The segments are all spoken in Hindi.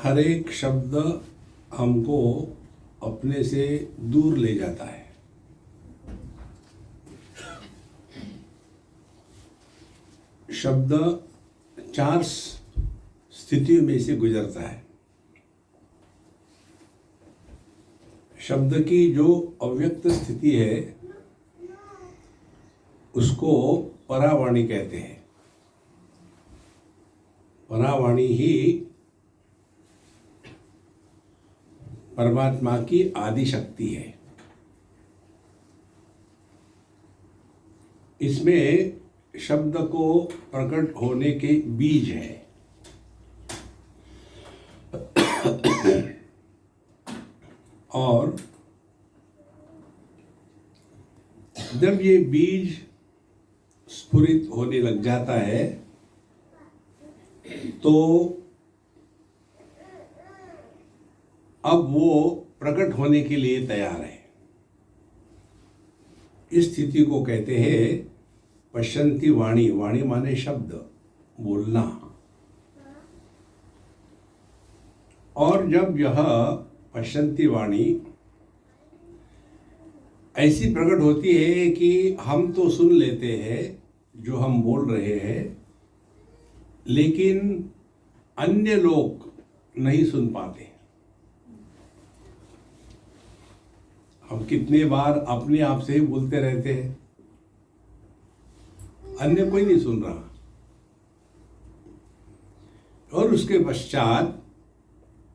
हर एक शब्द हमको अपने से दूर ले जाता है। शब्द 4 स्थितियों में से गुजरता है। शब्द की जो अव्यक्त स्थिति है उसको परावाणी कहते हैं। परावाणी ही परमात्मा की आदि शक्ति है। इसमें शब्द को प्रकट होने के बीज है। और जब ये बीज स्फुरित होने लग जाता है तो अब वो प्रकट होने के लिए तैयार है। इस स्थिति को कहते हैं पश्यन्ति वाणी। वाणी माने शब्द, बोलना। और जब यह पश्यन्ति वाणी ऐसी प्रकट होती है कि हम तो सुन लेते हैं जो हम बोल रहे हैं, लेकिन अन्य लोग नहीं सुन पाते। हम कितने बार अपने आप से ही बोलते रहते हैं, अन्य कोई नहीं सुन रहा। और उसके पश्चात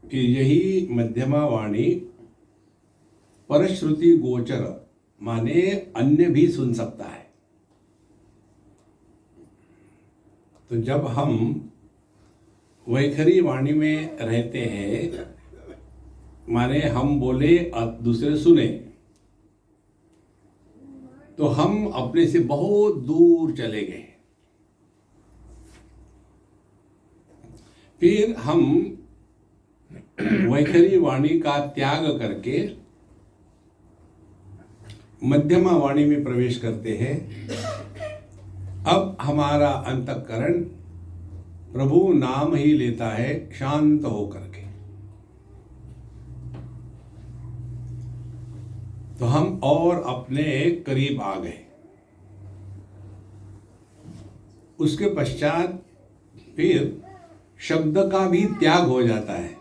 फिर यही मध्यमा वाणी परश्रुति गोचर माने अन्य भी सुन सकता है। तो जब हम वैखरी वाणी में रहते हैं माने हम बोले और दूसरे सुने, तो हम अपने से बहुत दूर चले गए। फिर हम वैखरी वाणी का त्याग करके मध्यमा वाणी में प्रवेश करते हैं। अब हमारा अंतःकरण प्रभु नाम ही लेता है शांत होकर के। तो हम और अपने करीब आ गए। उसके पश्चात फिर शब्द का भी त्याग हो जाता है।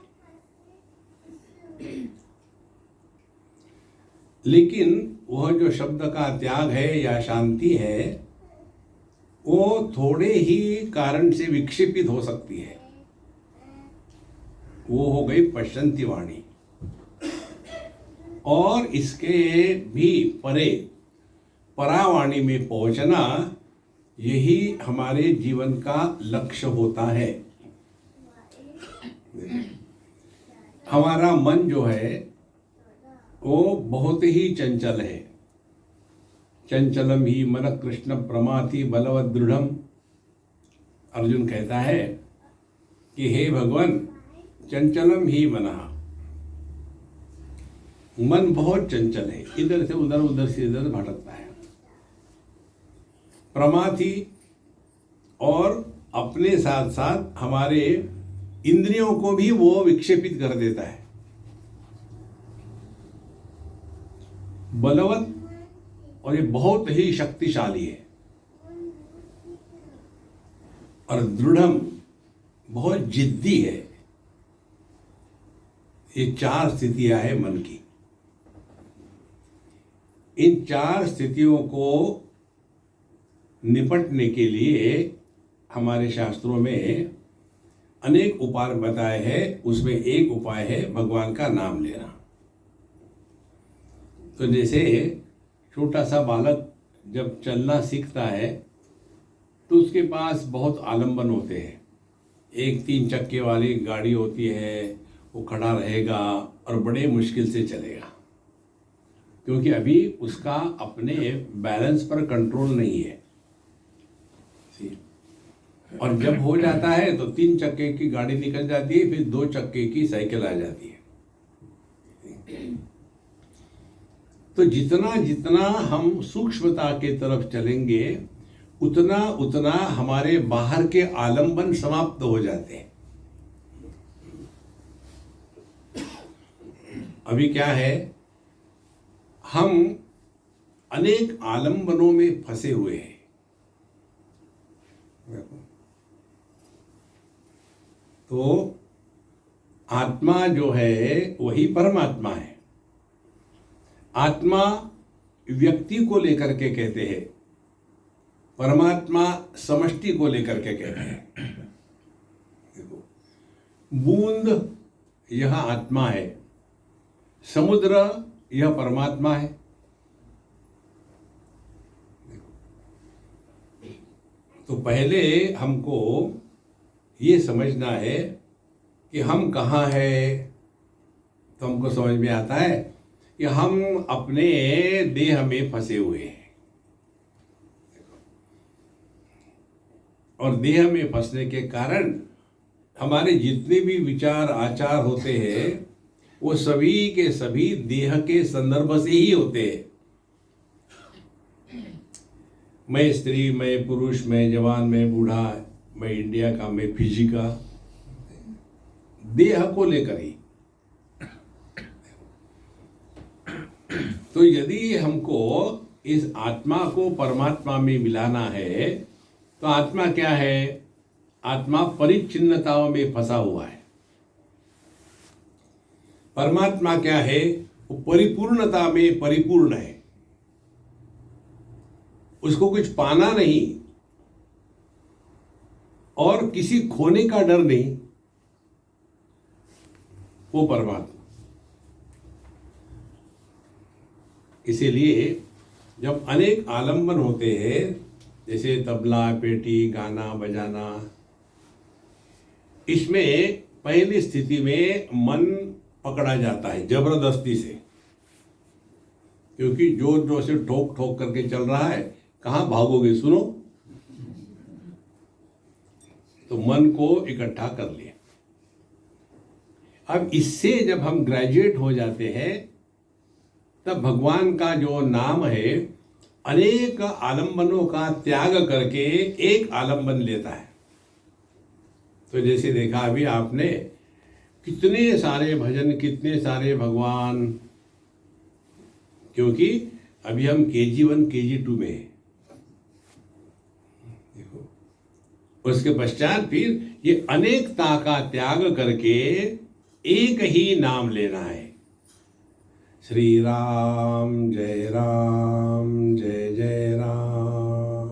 लेकिन वह जो शब्द का त्याग है या शांति है वो थोड़े ही कारण से विक्षेपित हो सकती है। वो हो गई पश्यन्ति वाणी। और इसके भी परे परावाणी में पहुंचना यही हमारे जीवन का लक्ष्य होता है। हमारा मन जो है वो बहुत ही चंचल है। चंचलम ही मन कृष्ण प्रमाथि बलवद दृढ़म। अर्जुन कहता है कि हे भगवान, चंचलम ही मनः, मन बहुत चंचल है, इधर से उधर उधर से इधर भटकता है। प्रमाथि, और अपने साथ साथ हमारे इंद्रियों को भी वो विक्षेपित कर देता है। बलवत, और ये बहुत ही शक्तिशाली है। और दृढ़म, बहुत जिद्दी है। ये 4 स्थितियां हैं मन की। इन 4 स्थितियों को निपटने के लिए हमारे शास्त्रों में अनेक उपाय बताए हैं। उसमें एक उपाय है भगवान का नाम लेना। तो जैसे छोटा सा बालक जब चलना सीखता है तो उसके पास बहुत आलंबन होते हैं। एक 3 चक्के वाली गाड़ी होती है, वो खड़ा रहेगा और बड़े मुश्किल से चलेगा, क्योंकि अभी उसका अपने बैलेंस पर कंट्रोल नहीं है। और जब हो जाता है तो 3 चक्के की गाड़ी निकल जाती है, फिर 2 चक्के की साइकिल आ जाती है। तो जितना जितना हम सूक्ष्मता के तरफ चलेंगे उतना उतना हमारे बाहर के आलंबन समाप्त हो जाते हैं। अभी क्या है, हम अनेक आलंबनों में फंसे हुए हैं। तो आत्मा जो है वही परमात्मा है। आत्मा व्यक्ति को लेकर के कहते हैं, परमात्मा समष्टि को लेकर के कहते हैं। देखो, बूंद यह आत्मा है, समुद्र यह परमात्मा है। तो पहले हमको ये समझना है कि हम कहाँ हैं। तो हमको समझ में आता है कि हम अपने देह में फंसे हुए हैं, और देह में फंसने के कारण हमारे जितने भी विचार आचार होते हैं वो सभी के सभी देह के संदर्भ से ही होते हैं। मैं स्त्री, मैं पुरुष, मैं जवान, मैं बूढ़ा, मैं इंडिया का, मैं फिजी का, देह को लेकर ही। तो यदि हमको इस आत्मा को परमात्मा में मिलाना है तो आत्मा क्या है? आत्मा परिच्छिन्नताओं में फंसा हुआ है। परमात्मा क्या है? वो परिपूर्णता में परिपूर्ण है, उसको कुछ पाना नहीं और किसी खोने का डर नहीं, वो परमात्मा। इसीलिए जब अनेक आलंबन होते हैं, जैसे तबला, पेटी, गाना बजाना, इसमें पहली स्थिति में मन पकड़ा जाता है जबरदस्ती से, क्योंकि जोर जोर से ठोक ठोक करके चल रहा है, कहाँ भागोगे, सुनो। तो मन को इकट्ठा कर लिया। अब इससे जब हम ग्रेजुएट हो जाते हैं तब भगवान का जो नाम है अनेक आलंबनों का त्याग करके एक आलंबन लेता है। तो जैसे देखा अभी आपने, कितने सारे भजन, कितने सारे भगवान, क्योंकि अभी हम KG1 KG2 में हैं। देखो, उसके पश्चात फिर ये अनेकता का त्याग करके एक ही नाम लेना है। श्री राम जय जय राम।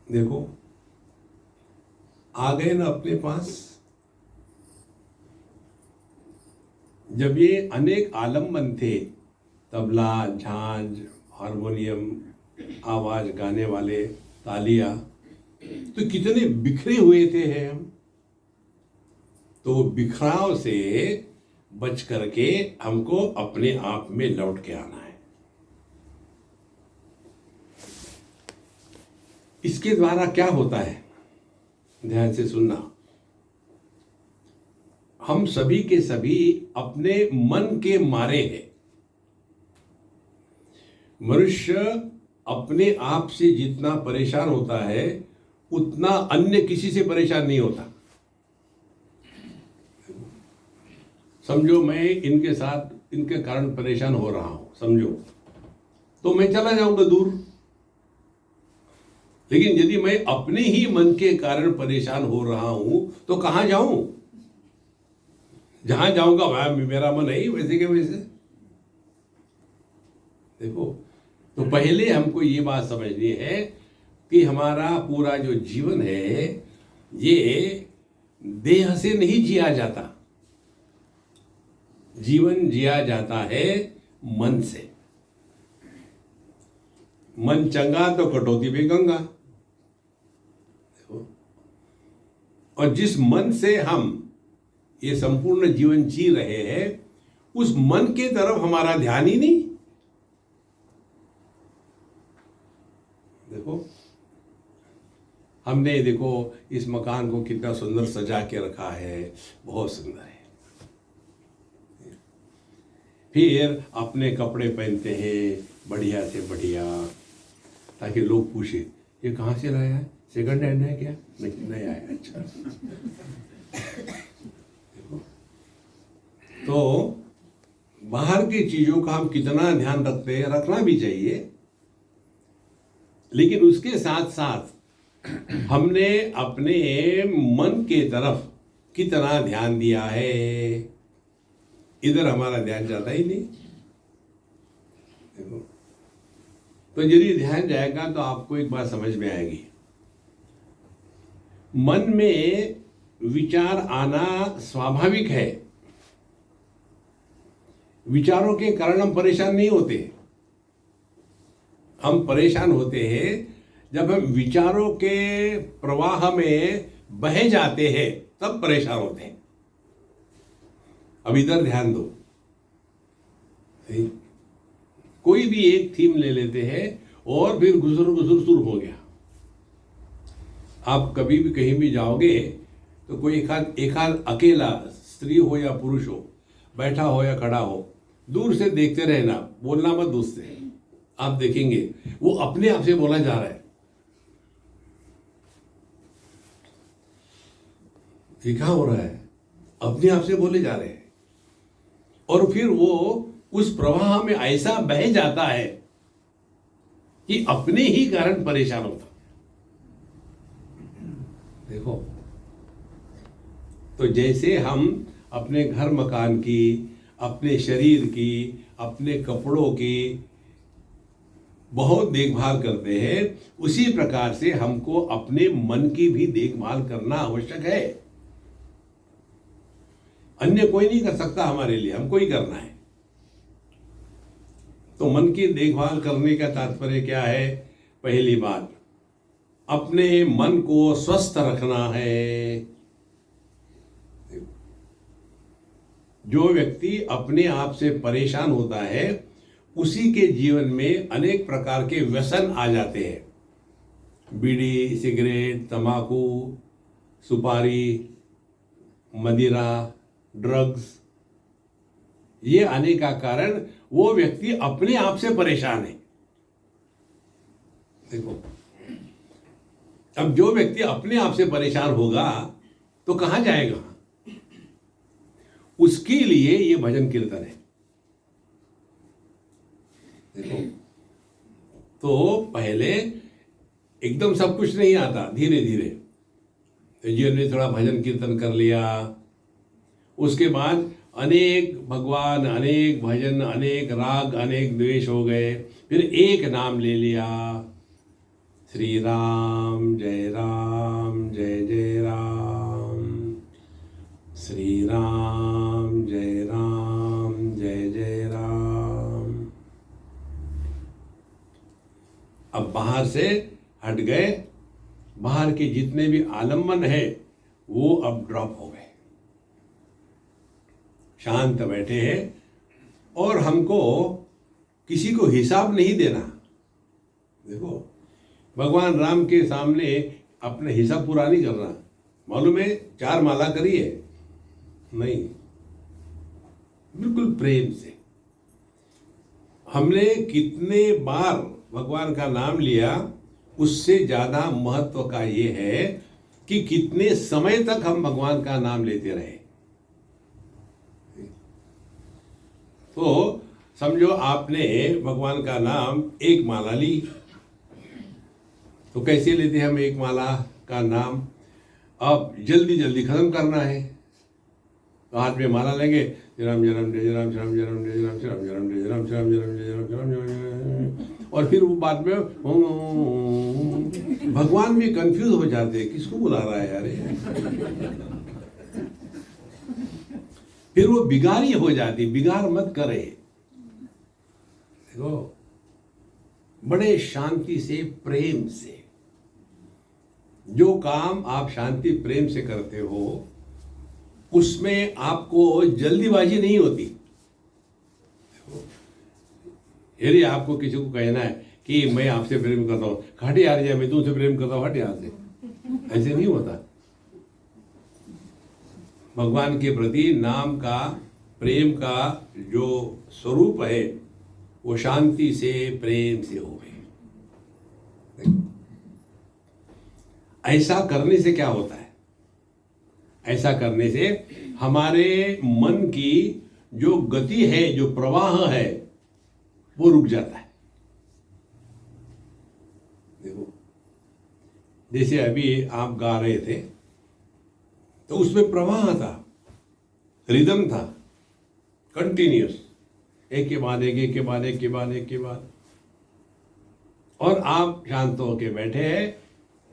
देखो, आ गए ना अपने पास। जब ये अनेक आलंबन थे, तबला, झांझ, हारमोनियम, आवाज गाने वाले, तालियां, तो कितने बिखरे हुए थे हम। तो बिखराव से बच करके हमको अपने आप में लौट के आना है। इसके द्वारा क्या होता है, ध्यान से सुनना। हम सभी के सभी अपने मन के मारे हैं। मनुष्य अपने आप से जितना परेशान होता है उतना अन्य किसी से परेशान नहीं होता। समझो मैं इनके साथ, इनके कारण परेशान हो रहा हूं, समझो, तो मैं चला जाऊंगा दूर। लेकिन यदि मैं अपने ही मन के कारण परेशान हो रहा हूं तो कहां जाऊं? जहां जाऊंगा वहां मेरा मन है ही वैसे के वैसे। देखो, तो पहले हमको ये बात समझनी है कि हमारा पूरा जो जीवन है ये देह से नहीं जिया जाता। जीवन जिया जाता है मन से। मन चंगा तो कटौती में गंगा। और जिस मन से हम ये संपूर्ण जीवन जी रहे हैं उस मन के तरफ हमारा ध्यान ही नहीं। देखो, हमने देखो इस मकान को कितना सुंदर सजा के रखा है, बहुत सुंदर है। फिर अपने कपड़े पहनते हैं बढ़िया से बढ़िया, ताकि लोग पूछे ये कहाँ से लाया है, सेकंड हैंड है क्या? नहीं, नया है। अच्छा। देखो, तो बाहर की चीजों का हम कितना ध्यान रखते हैं, रखना भी चाहिए, लेकिन उसके साथ साथ हमने अपने मन के तरफ कितना ध्यान दिया है, इधर हमारा ध्यान जाता ही नहीं। देखो, तो यदि ध्यान जाएगा तो आपको एक बात समझ में आएगी, मन में विचार आना स्वाभाविक है। विचारों के कारण हम परेशान नहीं होते, हम परेशान होते हैं जब हम विचारों के प्रवाह में बहे जाते हैं, तब परेशान होते हैं। अब इधर ध्यान दो, कोई भी एक थीम ले लेते हैं और फिर गुजर गुजर शुरू हो गया। आप कभी भी कहीं भी जाओगे तो कोई एक आध अकेला स्त्री हो या पुरुष हो, बैठा हो या खड़ा हो, दूर से देखते रहना, बोलना मत उससे। आप देखेंगे वो अपने आप से बोला जा रहा है। ये क्या हो रहा है? अपने आप से बोले जा रहे हैं, और फिर वो उस प्रवाह में ऐसा बह जाता है कि अपने ही कारण परेशान होता। देखो, तो जैसे हम अपने घर मकान की, अपने शरीर की, अपने कपड़ों की बहुत देखभाल करते हैं, उसी प्रकार से हमको अपने मन की भी देखभाल करना आवश्यक है। अन्य कोई नहीं कर सकता हमारे लिए, हमको ही करना है। तो मन की देखभाल करने का तात्पर्य क्या है? पहली बात, अपने मन को स्वस्थ रखना है। जो व्यक्ति अपने आप से परेशान होता है, उसी के जीवन में अनेक प्रकार के व्यसन आ जाते हैं। बीड़ी, सिगरेट, तंबाकू, सुपारी, मदिरा, ड्रग्स, ये आने का कारण वो व्यक्ति अपने आप से परेशान है। देखो, अब जो व्यक्ति अपने आप से परेशान होगा तो कहां जाएगा? उसके लिए ये भजन कीर्तन है। देखो, तो पहले एकदम सब कुछ नहीं आता, धीरे धीरे तो जीवन में थोड़ा भजन कीर्तन कर लिया, उसके बाद अनेक भगवान, अनेक भजन, अनेक राग, अनेक द्वेष हो गए, फिर एक नाम ले लिया, श्री राम जय जय राम, श्री राम जय जय राम। अब बाहर से हट गए, बाहर के जितने भी आलम्बन है वो अब ड्रॉप हो गए, शांत बैठे हैं, और हमको किसी को हिसाब नहीं देना। देखो, भगवान राम के सामने अपने हिसाब पूरा नहीं करना। मालूम है 4 माला करी है? नहीं, बिल्कुल प्रेम से। हमने कितने बार भगवान का नाम लिया, उससे ज्यादा महत्व का ये है कि कितने समय तक हम भगवान का नाम लेते रहे। तो समझो आपने भगवान का नाम एक माला ली, तो कैसे लेते हैं हम एक माला का नाम? अब जल्दी जल्दी खत्म करना है, तो हाथ में माला लेंगे, जय राम जय राम जय राम, राम जय राम जय राम, राम जय राम जय राम, राम जय राम जय राम, राम जय राम, और फिर वो बाद में भगवान भी कंफ्यूज हो जाते हैं, किसको बुला रहा है यार? फिर वो बिगाड़ी हो जाती। बिगाड़ मत करे। देखो, बड़े शांति से, प्रेम से, जो काम आप शांति प्रेम से करते हो उसमें आपको जल्दीबाजी नहीं होती। यदि आपको किसी को कहना है कि मैं आपसे प्रेम करता हूँ, हट यार, या मैं तुमसे प्रेम करता हूँ, हट यहाँ से, ऐसे नहीं होता। भगवान के प्रति नाम का, प्रेम का जो स्वरूप है वो शांति से, प्रेम से हो गए। ऐसा करने से क्या होता है? ऐसा करने से हमारे मन की जो गति है, जो प्रवाह है, वो रुक जाता है। देखो, जैसे अभी आप गा रहे थे तो उसमें प्रवाह था, रिदम था, कंटिन्यूस, एक के बाद एक, एक के बाद एक के बाद एक के बाद। और आप शांत होके बैठे हैं,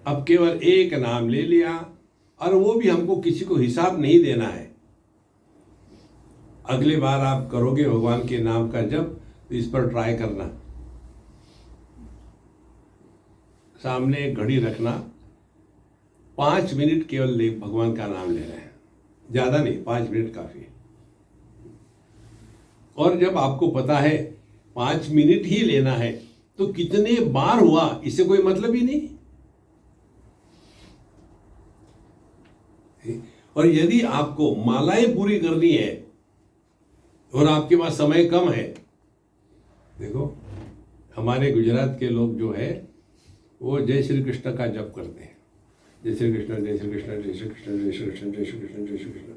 अब केवल एक नाम ले लिया, और वो भी हमको किसी को हिसाब नहीं देना है। अगली बार आप करोगे भगवान के नाम का जप, तो इस पर ट्राई करना। सामने एक घड़ी रखना, 5 मिनट केवल भगवान का नाम ले रहे हैं, ज्यादा नहीं, 5 मिनट काफी है। और जब आपको पता है 5 मिनट ही लेना है, तो कितने बार हुआ इससे कोई मतलब ही नहीं। और यदि आपको मालाएं पूरी करनी है और आपके पास समय कम है, देखो हमारे गुजरात के लोग जो है वो जय श्री कृष्ण का जप करते हैं, जय श्री कृष्ण, जय श्री कृष्ण, जय श्री कृष्ण, जय श्री कृष्ण, जय श्री कृष्ण, जय श्री कृष्ण।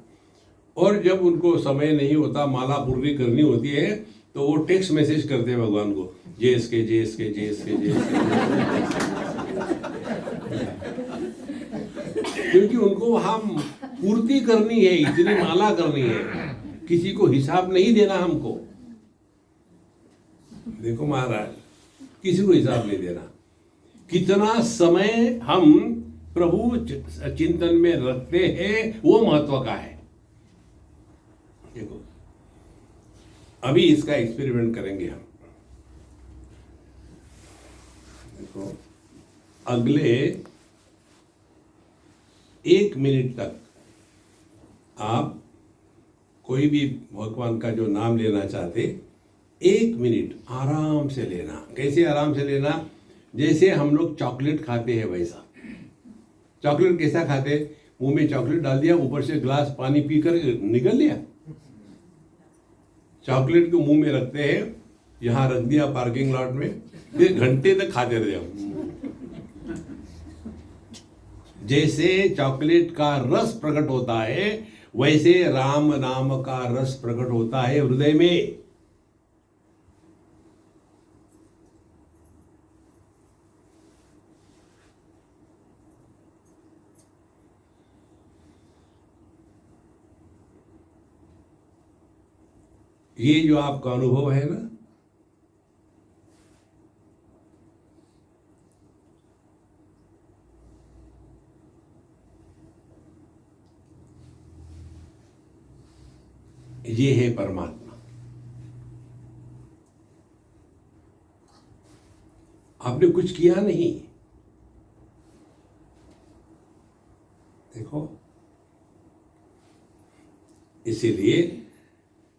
और जब उनको समय नहीं होता, माला पूरी करनी होती है, तो वो टेक्स्ट मैसेज करते हैं भगवान को, जय इसके, जय इसके, जय इसके, जय इसके। क्योंकि उनको वहां पूर्ति करनी है, इतनी माला करनी है, किसी को हिसाब नहीं देना हमको। देखो महाराज, किसी को हिसाब नहीं देना। कितना समय हम प्रभु चिंतन में रखते हैं, वो महत्व का है। देखो, अभी इसका एक्सपेरिमेंट करेंगे हम। देखो, अगले 1 मिनट तक आप कोई भी भगवान का जो नाम लेना चाहते, 1 मिनट आराम से लेना। कैसे आराम से लेना? जैसे हम लोग चॉकलेट खाते हैं वैसा। चॉकलेट कैसा खाते? मुंह में चॉकलेट डाल दिया, ऊपर से ग्लास पानी पीकर निकल लिया। चॉकलेट को मुंह में रखते हैं, यहां रख दिया पार्किंग लॉट में, फिर घंटे तक खाते रहे। जैसे चॉकलेट का रस प्रकट होता है, वैसे राम नाम का रस प्रकट होता है हृदय में। ये जो आपका अनुभव है ना, ये है परमात्मा। आपने कुछ किया नहीं। देखो, इसीलिए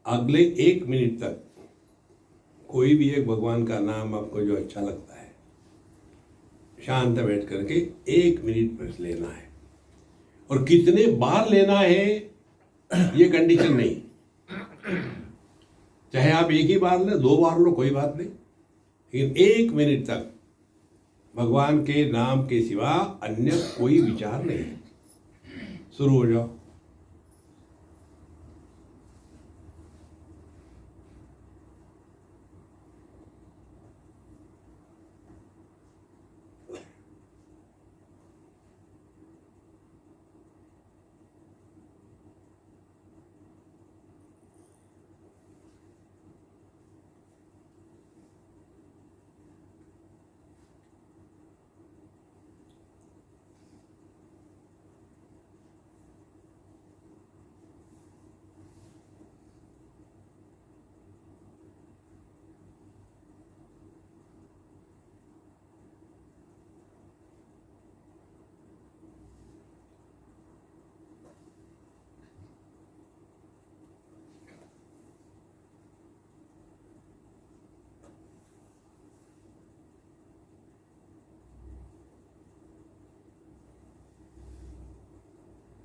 अगले 1 मिनट तक कोई भी एक भगवान का नाम आपको जो अच्छा लगता है, शांत बैठ करके 1 मिनट बस लेना है। और कितने बार लेना है ये कंडीशन नहीं, चाहे आप एक ही बार ले, 2 बार लो, कोई बात नहीं, लेकिन 1 मिनट तक भगवान के नाम के सिवा अन्य कोई विचार नहीं। शुरू हो जाओ।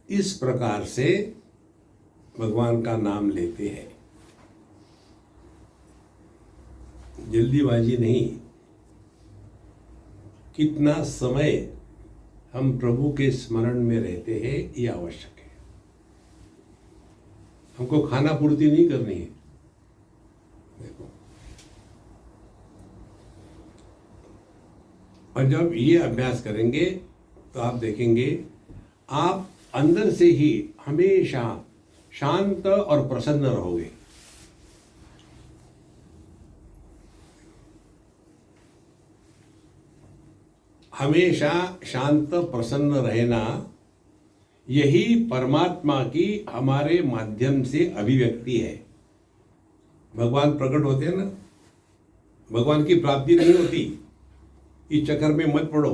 इस प्रकार से भगवान का नाम लेते हैं, जल्दीबाजी नहीं। कितना समय हम प्रभु के स्मरण में रहते हैं, ये आवश्यक है। हमको खाना पूर्ति नहीं करनी है। देखो, और जब ये अभ्यास करेंगे तो आप देखेंगे आप अंदर से ही हमेशा शांत और प्रसन्न रहोगे। हमेशा शांत प्रसन्न रहना, यही परमात्मा की हमारे माध्यम से अभिव्यक्ति है। भगवान प्रकट होते हैं ना, भगवान की प्राप्ति नहीं होती। इस चक्कर में मत पड़ो।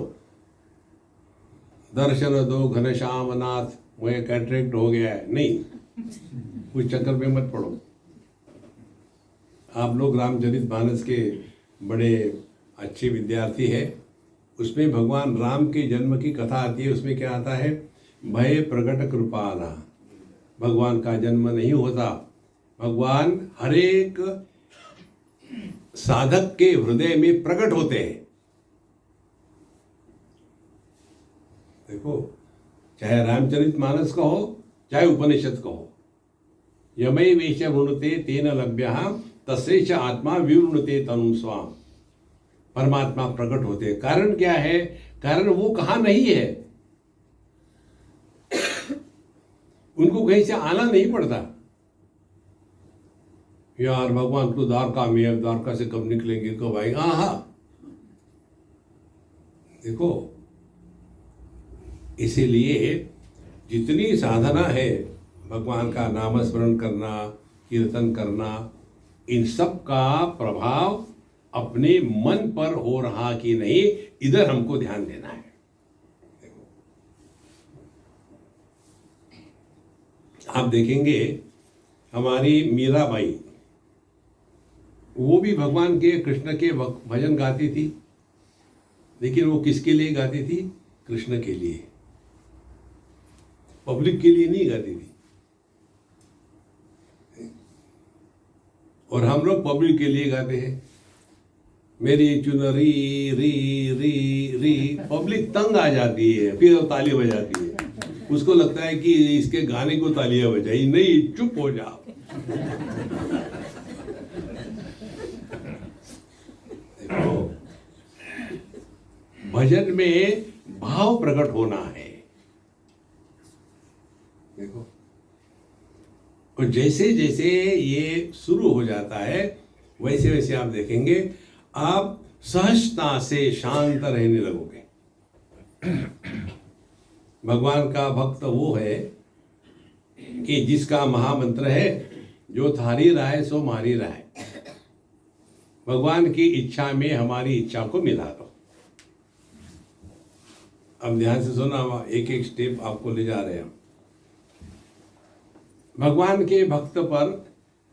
दर्शन दो घनश्याम नाथ, मुझे कैटरेक्ट हो गया है, नहीं, उस चक्कर में मत पड़ो। आप लोग रामचरितमानस के बड़े अच्छे विद्यार्थी हैं। उसमें भगवान राम के जन्म की कथा आती है। उसमें क्या आता है? भय प्रकट कृपाला। भगवान का जन्म नहीं होता, भगवान हर एक साधक के हृदय में प्रकट होते हैं। देखो, चाहे रामचरितमानस का हो, चाहे उपनिषद का हो, यमय वेश वृणुते तेन लभ्य तस्यै च आत्मा विवृणुते तनुं स्वाम। परमात्मा प्रकट होते हैं। कारण क्या है? कारण वो कहाँ नहीं है, उनको कहीं से आना नहीं पड़ता। यार भगवान तो द्वारका में है, द्वारका से कब निकलेंगे, कब आएंगे? हाँ, देखो, इसीलिए जितनी साधना है, भगवान का नामस्मरण करना, कीर्तन करना, इन सब का प्रभाव अपने मन पर हो रहा कि नहीं, इधर हमको ध्यान देना है। देखो, आप देखेंगे हमारी मीराबाई, वो भी भगवान के, कृष्ण के भजन गाती थी, लेकिन वो किसके लिए गाती थी? कृष्ण के लिए, पब्लिक के लिए नहीं गाती थी। और हम लोग पब्लिक के लिए गाते हैं। मेरी चुनरी री री री, पब्लिक तंग आ जाती है, फिर वो ताली बजाती है। उसको लगता है कि इसके गाने को तालियां बजाई, नहीं, चुप हो जाओ। देखो, भजन में भाव प्रकट होना है। देखो, और जैसे जैसे ये शुरू हो जाता है, वैसे वैसे आप देखेंगे आप सहजता से शांत रहने लगोगे। भगवान का भक्त वो है कि जिसका महामंत्र है, जो थारी राय सो मारी राय। भगवान की इच्छा में हमारी इच्छा को मिला दो। अब ध्यान से सुना, एक एक स्टेप आपको ले जा रहे हैं। भगवान के भक्त पर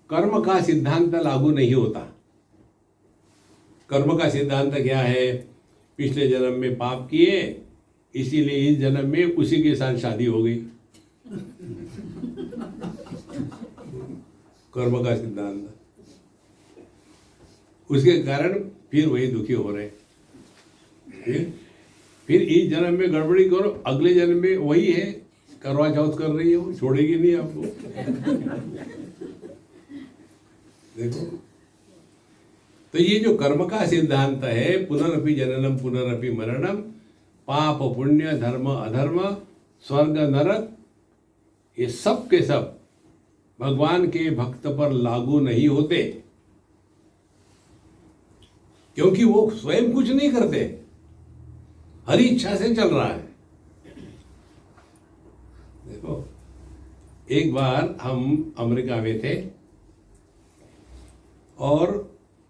कर्म का सिद्धांत लागू नहीं होता। कर्म का सिद्धांत क्या है? पिछले जन्म में पाप किए, इसीलिए इस जन्म में उसी के साथ शादी हो गई। कर्म का सिद्धांत, उसके कारण फिर वही दुखी हो रहे। फिर इस जन्म में गड़बड़ी करो, अगले जन्म में वही है, करवा चौथ कर रही है, वो छोड़ेगी नहीं आपको। देखो, तो ये जो कर्म का सिद्धांत है, पुनरपि जननम पुनरपि मरणम, पाप पुण्य धर्म अधर्म स्वर्ग नरक, ये सब के सब भगवान के भक्त पर लागू नहीं होते, क्योंकि वो स्वयं कुछ नहीं करते, हरी इच्छा से चल रहा है। देखो, एक बार हम अमेरिका में थे और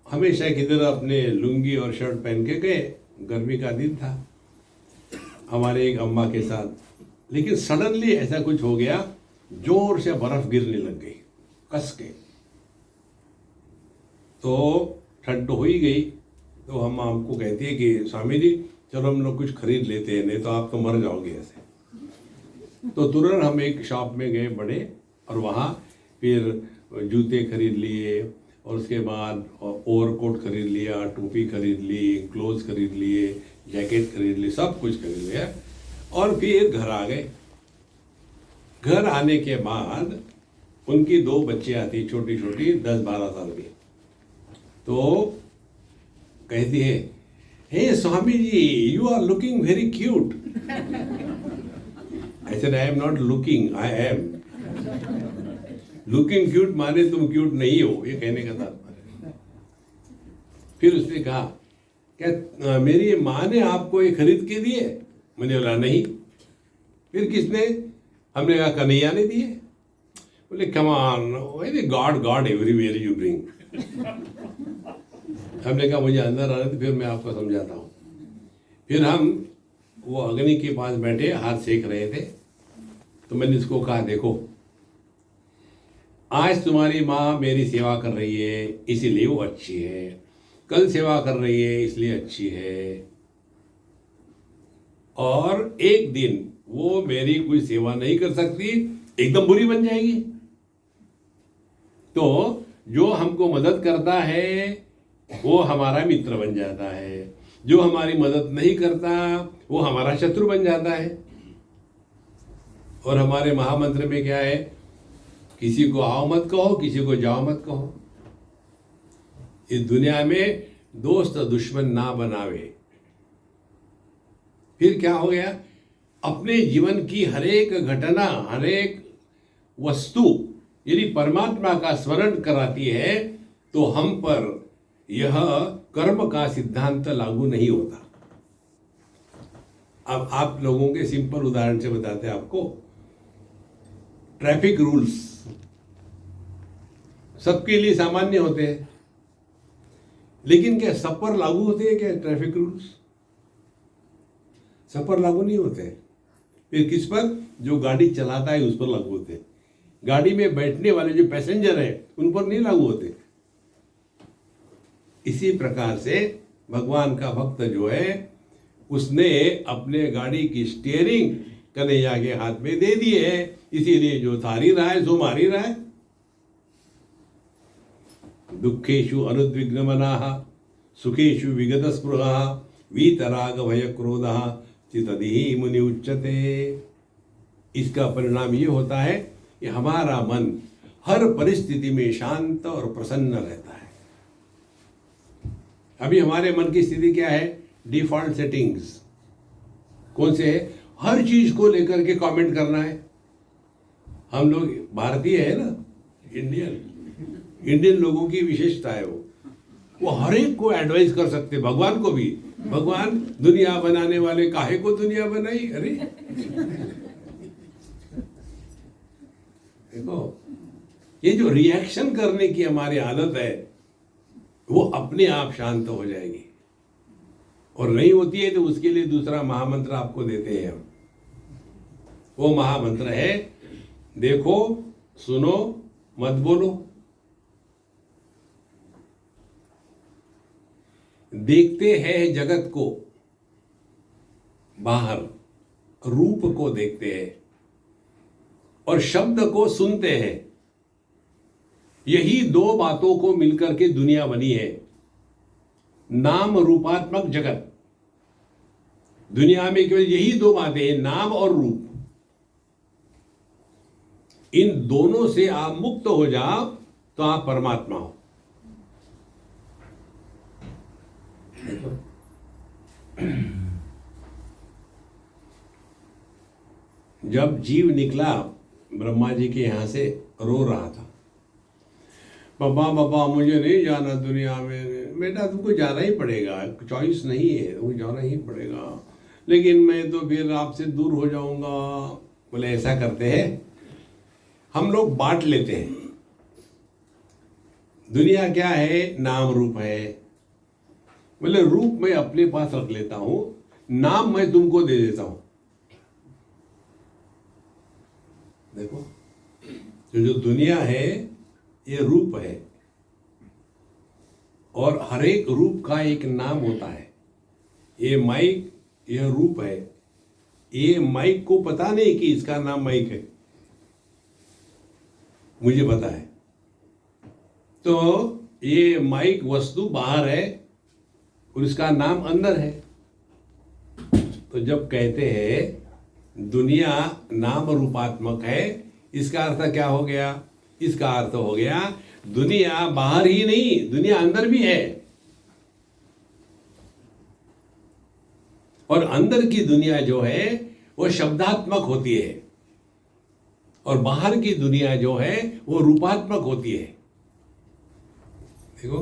हमेशा किधर अपने लुंगी और शर्ट पहन के गए। गर्मी का दिन था, हमारे एक अम्मा के साथ। लेकिन सडनली ऐसा कुछ हो गया, जोर से बर्फ गिरने लग गई कस के। तो ठंड तो हो ही गई। तो हम हमको कहती है कि स्वामी जी चलो हम लोग कुछ खरीद लेते हैं, नहीं तो आप तो मर जाओगे ऐसे। तो तुरंत हम एक शॉप में गए बड़े, और वहाँ फिर जूते खरीद लिए, और उसके बाद ओवरकोट खरीद लिया, टोपी खरीद ली, ग्लोव्स खरीद लिए, जैकेट खरीद ली, सब कुछ खरीद लिया। और फिर घर आ गए। घर आने के बाद उनकी 2 बच्चियां थी, छोटी छोटी, 10-12 साल की। तो कहती है, हे Swami ji, you are looking very cute. I said, I am not looking, I am. Looking cute माने तुम क्यूट नहीं हो, ये कहने का तात्पर्य। फिर उसने कहा, क्या मेरी माँ ने आपको ये खरीद के दिए? मैंने बोला नहीं। फिर किसने? हमने कहा कन्हैया ने दिए। बोले come on, God God everywhere you bring. हमने कहा मुझे अंदर आने तो फिर मैं आपको समझाता हूँ। फिर हम वो अग्नि के पास बैठे हाथ सेक रहे थे, तो मैंने उसको कहा, देखो आज तुम्हारी माँ मेरी सेवा कर रही है इसीलिए वो अच्छी है, कल सेवा कर रही है इसलिए अच्छी है, और एक दिन वो मेरी कोई सेवा नहीं कर सकती, एकदम बुरी बन जाएगी। तो जो हमको मदद करता है वो हमारा मित्र बन जाता है, जो हमारी मदद नहीं करता वो हमारा शत्रु बन जाता है। और हमारे महामंत्र में क्या है? किसी को आओ मत कहो, किसी को जाओ मत कहो। इस दुनिया में दोस्त दुश्मन ना बनावे। फिर क्या हो गया? अपने जीवन की हरेक घटना, हरेक वस्तु यदि परमात्मा का स्मरण कराती है तो हम पर यह कर्म का सिद्धांत लागू नहीं होता। अब आप लोगों के सिंपल उदाहरण से बताते हैं आपको। ट्रैफिक रूल्स सबके लिए सामान्य होते हैं, लेकिन क्या सब पर लागू होते हैं क्या ट्रैफिक रूल्स? सब पर लागू नहीं होते। फिर किस पर? जो गाड़ी चलाता है उस पर लागू होते हैं। गाड़ी में बैठने वाले जो पैसेंजर हैं उन पर नहीं लागू होते। इसी प्रकार से भगवान का भक्त जो है उसने अपने गाड़ी की स्टीयरिंग कन्हैया के हाथ में दे दी है, इसीलिए जो थारी रहा है सो मारी रहा है। दुखेषु अनुद्विग्नमनाः सुखेषु विगत स्पृहः वीतराग भय क्रोधः चितदिहि मुनि उच्यते। इसका परिणाम ये होता है कि हमारा मन हर परिस्थिति में शांत और प्रसन्न रहता है। अभी हमारे मन की स्थिति क्या है? डिफॉल्ट सेटिंग्स कौन से है? हर चीज को लेकर के कमेंट करना है। हम लोग भारतीय है ना, इंडियन लोगों की विशेषता है वो हर एक को एडवाइस कर सकते, भगवान को भी। भगवान दुनिया बनाने वाले काहे को दुनिया बनाई? अरे देखो, ये जो रिएक्शन करने की हमारी आदत है वो अपने आप शांत हो जाएगी, और नहीं होती है तो उसके लिए दूसरा महामंत्र आपको देते हैं हम। वो महामंत्र है, देखो सुनो मत बोलो। देखते हैं जगत को बाहर, रूप को देखते हैं और शब्द को सुनते हैं। यही 2 बातों को मिलकर के दुनिया बनी है, नाम रूपात्मक जगत। दुनिया में केवल यही 2 बातें हैं, नाम और रूप। इन दोनों से आप मुक्त हो जाओ तो आप परमात्मा हो। जब जीव निकला ब्रह्मा जी के यहां से, रो रहा था, पापा मुझे नहीं जाना दुनिया में। बेटा तुमको जाना ही पड़ेगा, चॉइस नहीं है, तुमको जाना ही पड़ेगा, लेकिन मैं तो फिर आपसे दूर हो जाऊंगा। बोले ऐसा करते हैं, हम लोग बांट लेते हैं। दुनिया क्या है? नाम रूप है। बोले रूप मैं अपने पास रख लेता हूं, नाम मैं तुमको दे देता हूं। देखो, जो दुनिया है ये रूप है, और हर एक रूप का एक नाम होता है। ये माइक, यह रूप है। ये माइक को पता नहीं कि इसका नाम माइक है, मुझे पता है। तो ये माइक वस्तु बाहर है और इसका नाम अंदर है। तो जब कहते हैं दुनिया नाम रूपात्मक है। इसका अर्थ क्या हो गया? इसका अर्थ हो गया दुनिया बाहर ही नहीं, दुनिया अंदर भी है। और अंदर की दुनिया जो है वो शब्दात्मक होती है, और बाहर की दुनिया जो है वो रूपात्मक होती है। देखो,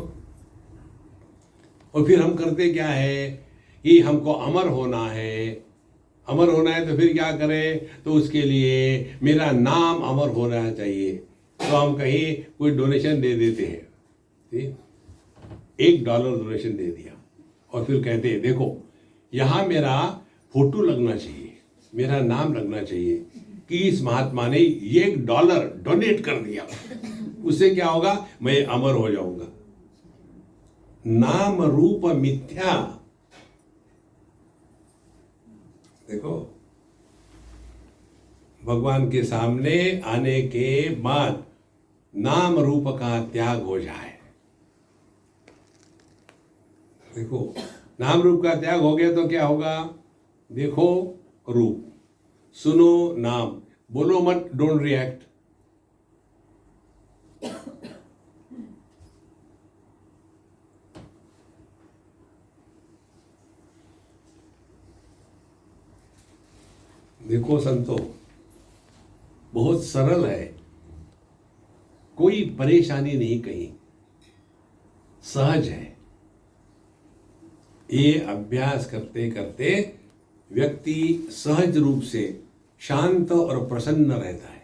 और फिर हम करते क्या है कि हमको अमर होना है। अमर होना है तो फिर क्या करें? तो उसके लिए मेरा नाम अमर होना चाहिए, तो हम कहीं कोई डोनेशन दे देते हैं, ठीक? $1 डोनेशन दे दिया, और फिर कहते हैं देखो यहाँ मेरा फोटो लगना चाहिए, मेरा नाम लगना चाहिए कि इस महात्मा ने $1 डोनेट कर दिया। उससे क्या होगा? मैं अमर हो जाऊंगा। नाम रूप मिथ्या। देखो, भगवान के सामने आने के बाद नाम रूप का त्याग हो जाए। देखो, नाम रूप का त्याग हो गया तो क्या होगा? देखो रूप, सुनो नाम, बोलो मत, डोंट रिएक्ट। देखो संतो, बहुत सरल है, कोई परेशानी नहीं कहीं, सहज है। ये अभ्यास करते करते व्यक्ति सहज रूप से शांत और प्रसन्न रहता है।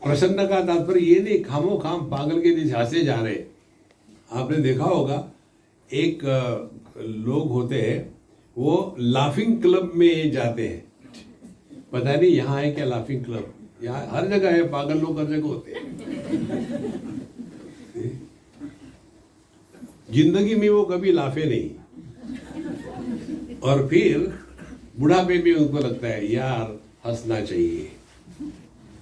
प्रसन्न का तात्पर्य ये नहीं खामो खाम पागल के लिए हंसे जा रहे। आपने देखा होगा, एक लोग होते हैं, वो लाफिंग क्लब में जाते हैं। पता नहीं यहाँ है क्या लाफिंग क्लब? यहाँ हर जगह है, पागल लोग हर जगह होते हैं। जिंदगी में वो कभी लाफे नहीं, और फिर बुढ़ापे में उनको लगता है यार हंसना चाहिए,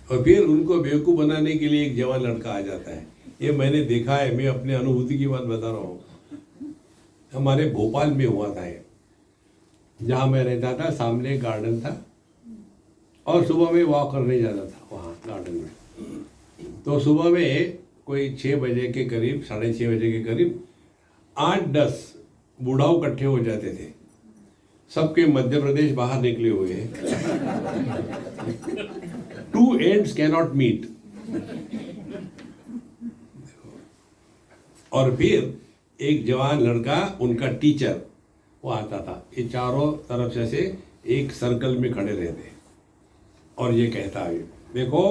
और फिर उनको बेवकूफ़ बनाने के लिए एक जवान लड़का आ जाता है। ये मैंने देखा है, मैं अपने अनुभूति की बात बता रहा हूँ। हमारे भोपाल में हुआ था, जहाँ मैं रहता था सामने गार्डन था, और सुबह में वॉक करने जाता था वहाँ गार्डन में। तो सुबह में कोई 6 बजे के करीब, 6:30 बजे के करीब 8-10 बूढ़ाओं इकट्ठे हो जाते थे। सबके मध्य प्रदेश बाहर निकले हुए हैं। 2 ends cannot meet। और फिर एक जवान लड़का, उनका टीचर, वो आता था। ये चारों तरफ से एक सर्कल में खड़े रहते, और ये कहता है देखो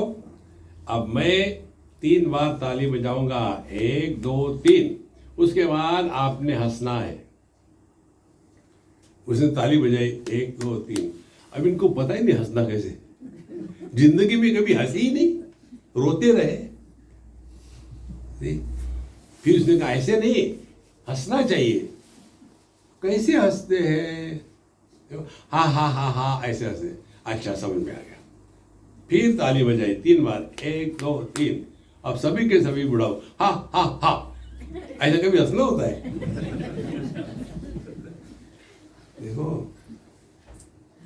अब मैं 3 बार ताली बजाऊंगा, 1 2 3, उसके बाद आपने हंसना है। उसने ताली बजाई, 1 2 3। अब इनको पता ही नहीं हंसना कैसे, जिंदगी में कभी हंसी ही नहीं, रोते रहे। फिर उसने कहा ऐसे नहीं, हंसना चाहिए। कैसे हंसते हैं? हाँ हाँ हाँ हाँ ऐसे हंसते। अच्छा, समझ में आ गया। फिर ताली बजाई 3 बार, 1 2 3। अब सभी के सभी बुढ़ाओ हाँ हाँ हाँ। ऐसा कभी हंसना होता है? देखो,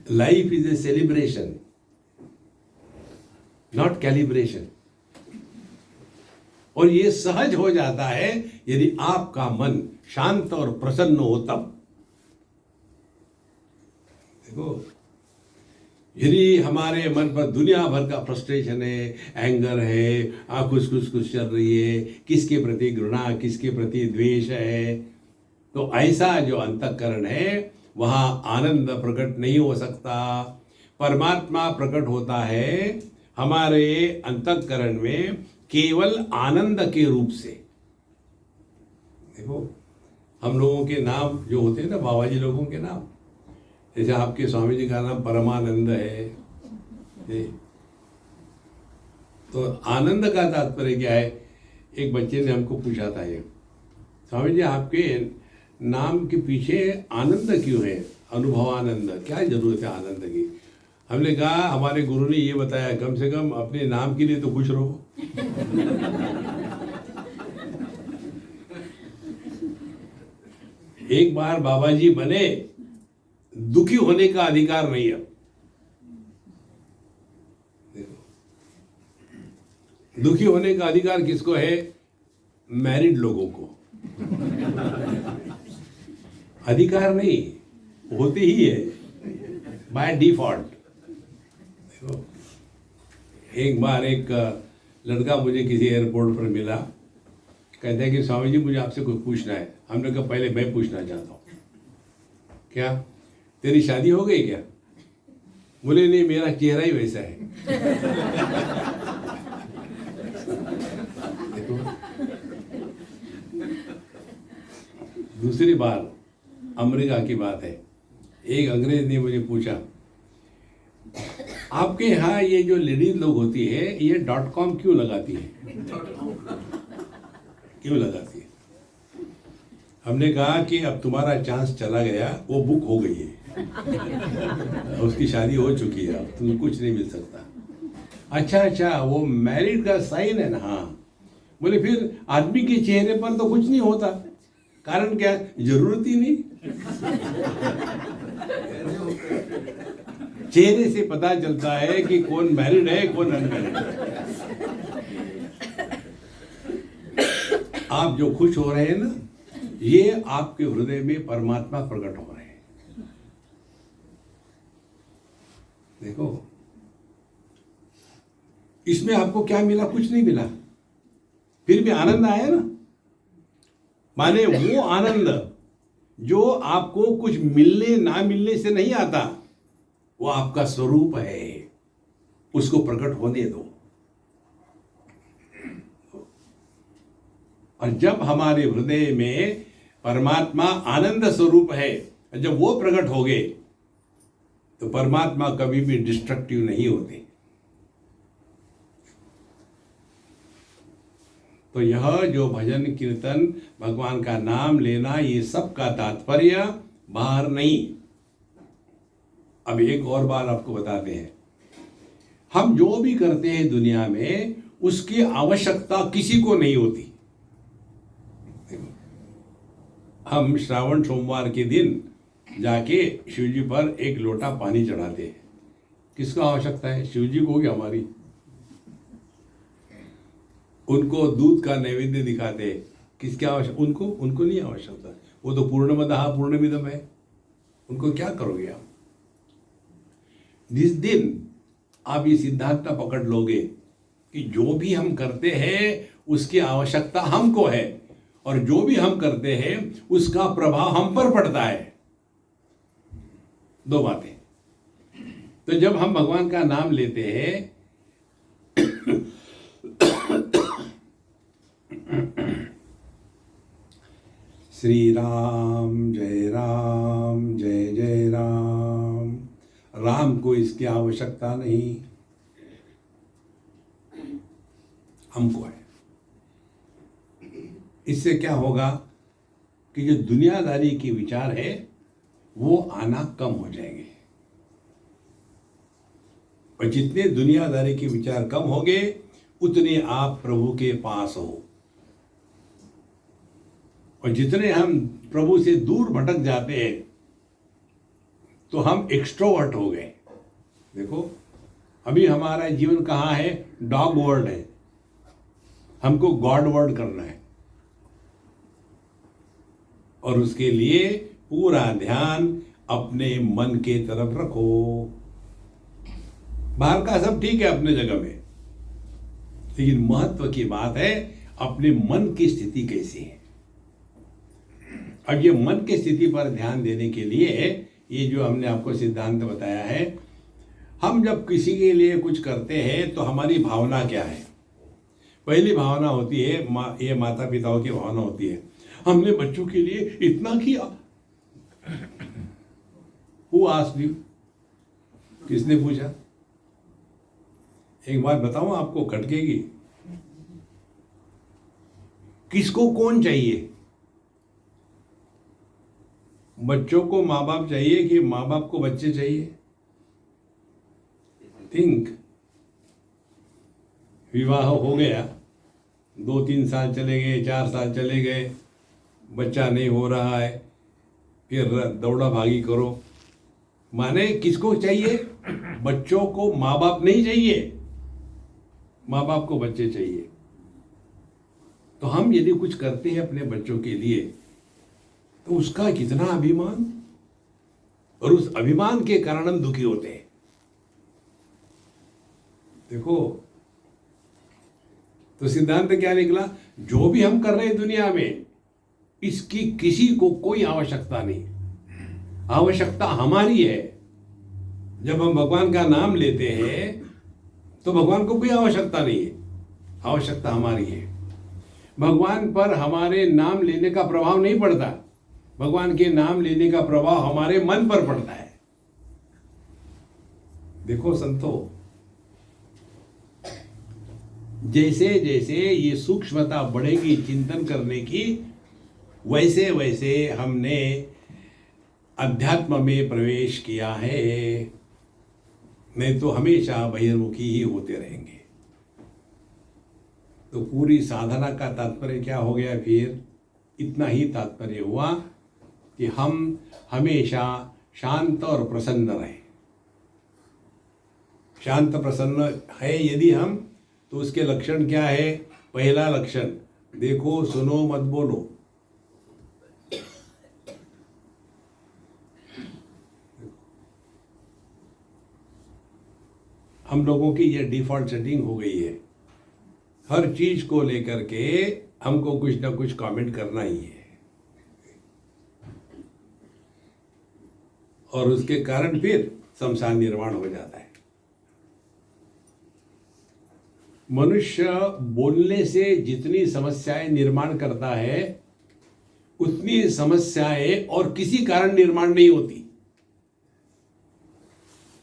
life is a celebration, not calibration. और ये सहज हो जाता है यदि आपका मन शांत और प्रसन्न हो तब। देखो, यदि हमारे मन पर दुनिया भर का फ्रस्ट्रेशन है, एंगर है, कुछ चल रही है, किसके प्रति घृणा, किसके प्रति द्वेष है, तो ऐसा जो अंतःकरण है वहाँ आनंद प्रकट नहीं हो सकता। परमात्मा प्रकट होता है हमारे अंतःकरण में केवल आनंद के रूप से। देखो, हम लोगों के नाम जो होते हैं ना, बाबा जी लोगों के नाम, जैसे आपके स्वामी जी का नाम परमानंद है। तो आनंद का तात्पर्य क्या है? एक बच्चे ने हमको पूछा था, ये स्वामी जी आपके नाम के पीछे आनंद क्यों है? अनुभवानंद, क्या जरूरत है आनंद की? हमने कहा हमारे गुरु ने ये बताया, कम से कम अपने नाम के लिए तो खुश रहो। एक बार बाबा जी बने दुखी होने का अधिकार नहीं है। देखो, दुखी होने का अधिकार किसको है? मैरिड लोगों को। अधिकार नहीं, होते ही है बाय डिफॉल्ट। देखो, एक बार एक लड़का मुझे किसी एयरपोर्ट पर मिला, कहता है कि स्वामी जी मुझे आपसे कुछ पूछना है। हमने कहा पहले मैं पूछना चाहता हूँ। क्या तेरी शादी हो गई क्या? बोले नहीं, मेरा चेहरा ही वैसा है। देखो, दूसरी बार अमेरिका की बात है, एक अंग्रेज ने मुझे पूछा, आपके यहाँ ये जो लेडीज लोग होती है ये .com क्यों लगाती है? क्यों लगाती है? हमने कहा कि अब तुम्हारा चांस चला गया, वो बुक हो गई है, उसकी शादी हो चुकी है, अब तुम्हें कुछ नहीं मिल सकता। अच्छा, वो मैरिड का साइन है ना? हाँ। बोले फिर आदमी के चेहरे पर तो कुछ नहीं होता, कारण क्या? जरूरत ही नहीं। चेहरे से पता चलता है कि कौन मैरिड है, कौन अनमैरिड है। आप जो खुश हो रहे हैं ना, ये आपके हृदय में परमात्मा प्रकट हो रहे हैं। देखो, इसमें आपको क्या मिला? कुछ नहीं मिला, फिर भी आनंद आया ना। माने वो आनंद जो आपको कुछ मिलने ना मिलने से नहीं आता, वो आपका स्वरूप है, उसको प्रकट होने दो। और जब हमारे हृदय में परमात्मा आनंद स्वरूप है, जब वो प्रकट हो गए तो परमात्मा कभी भी डिस्ट्रक्टिव नहीं होते। तो यह जो भजन कीर्तन भगवान का नाम लेना, ये सब का तात्पर्य बाहर नहीं। अब एक और बात आपको बताते हैं, हम जो भी करते हैं दुनिया में उसकी आवश्यकता किसी को नहीं होती। हम श्रावण सोमवार के दिन जाके शिवजी पर एक लोटा पानी चढ़ाते हैं, किसको आवश्यकता है? शिवजी को क्या हमारी? उनको दूध का नैवेद्य दिखाते हैं, किसकी आवश्यकता? उनको नहीं आवश्यकता, वो तो पूर्णमदः पूर्णमिदम् है, उनको क्या करोगे आप? जिस दिन आप ये सिद्धांत पकड़ लोगे कि जो भी हम करते हैं उसकी आवश्यकता हमको है, और जो भी हम करते हैं उसका प्रभाव हम पर पड़ता है, दो बातें। तो जब हम भगवान का नाम लेते हैं श्री राम जय जय राम, राम को इसकी आवश्यकता नहीं, हमको है। इससे क्या होगा कि जो दुनियादारी के विचार है वो आना कम हो जाएंगे, और जितने दुनियादारी के विचार कम होंगे उतने आप प्रभु के पास हो। और जितने हम प्रभु से दूर भटक जाते हैं तो हम एक्सट्रोवर्ट हो गए। देखो, अभी हमारा जीवन कहाँ है? डॉग वर्ल्ड है, हमको गॉड वर्ल्ड करना है, और उसके लिए पूरा ध्यान अपने मन के तरफ रखो। बाहर का सब ठीक है अपने जगह में, लेकिन महत्व की बात है अपने मन की स्थिति कैसी है। अब ये मन की स्थिति पर ध्यान देने के लिए ये जो हमने आपको सिद्धांत बताया है, हम जब किसी के लिए कुछ करते हैं तो हमारी भावना क्या है? पहली भावना होती है ये माता पिताओं की भावना होती है, हमने बच्चों के लिए इतना किया। Who asked you? किसने पूछा? एक बात बताऊं आपको, खटकेगी। किसको कौन चाहिए? बच्चों को माँ बाप चाहिए कि माँ बाप को बच्चे चाहिए? थिंक। विवाह हो गया, 2-3 साल चले गए, 4 साल चले गए, बच्चा नहीं हो रहा है, फिर दौड़ा भागी करो, माने किसको चाहिए? बच्चों को माँ बाप नहीं चाहिए, माँ बाप को बच्चे चाहिए। तो हम यदि कुछ करते हैं अपने बच्चों के लिए तो उसका कितना अभिमान, और उस अभिमान के कारण हम दुखी होते हैं। देखो, तो सिद्धांत क्या निकला? जो भी हम कर रहे हैं दुनिया में, इसकी किसी को कोई आवश्यकता नहीं, आवश्यकता हमारी है। जब हम भगवान का नाम लेते हैं तो भगवान को कोई आवश्यकता नहीं है, आवश्यकता हमारी है। भगवान पर हमारे नाम लेने का प्रभाव नहीं पड़ता, भगवान के नाम लेने का प्रभाव हमारे मन पर पड़ता है। देखो संतो, जैसे जैसे ये सूक्ष्मता बढ़ेगी चिंतन करने की, वैसे वैसे हमने अध्यात्म में प्रवेश किया है, नहीं तो हमेशा बहिर्मुखी ही होते रहेंगे। तो पूरी साधना का तात्पर्य क्या हो गया? फिर इतना ही तात्पर्य हुआ कि हम हमेशा शांत और प्रसन्न रहें। शांत प्रसन्न है यदि हम, तो उसके लक्षण क्या है? पहला लक्षण देखो, सुनो मत बोलो। हम लोगों की यह डिफॉल्ट सेटिंग हो गई है, हर चीज को लेकर के हमको कुछ ना कुछ कमेंट करना ही है, और उसके कारण फिर संसार निर्माण हो जाता है। मनुष्य बोलने से जितनी समस्याएं निर्माण करता है, उतनी समस्याएं और किसी कारण निर्माण नहीं होती।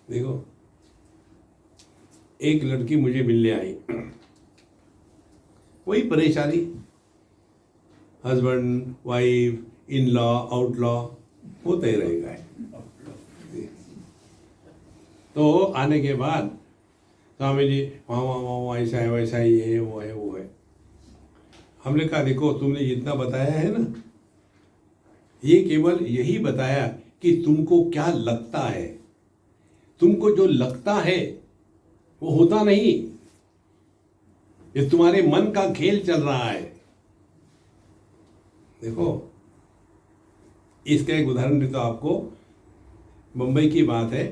देखो, एक लड़की मुझे मिलने आई, वही परेशानी, husband wife, in law out law होता ही रहेगा। तो आने के बाद स्वामी जी वहाँ ऐसा है, वैसा ही है, वो है, वो है। हमने कहा देखो, तुमने जितना बताया है ना, ये केवल यही बताया कि तुमको क्या लगता है। तुमको जो लगता है वो होता नहीं, ये तुम्हारे मन का खेल चल रहा है। देखो, इसका एक उदाहरण देता हूं आपको। मुंबई की बात है।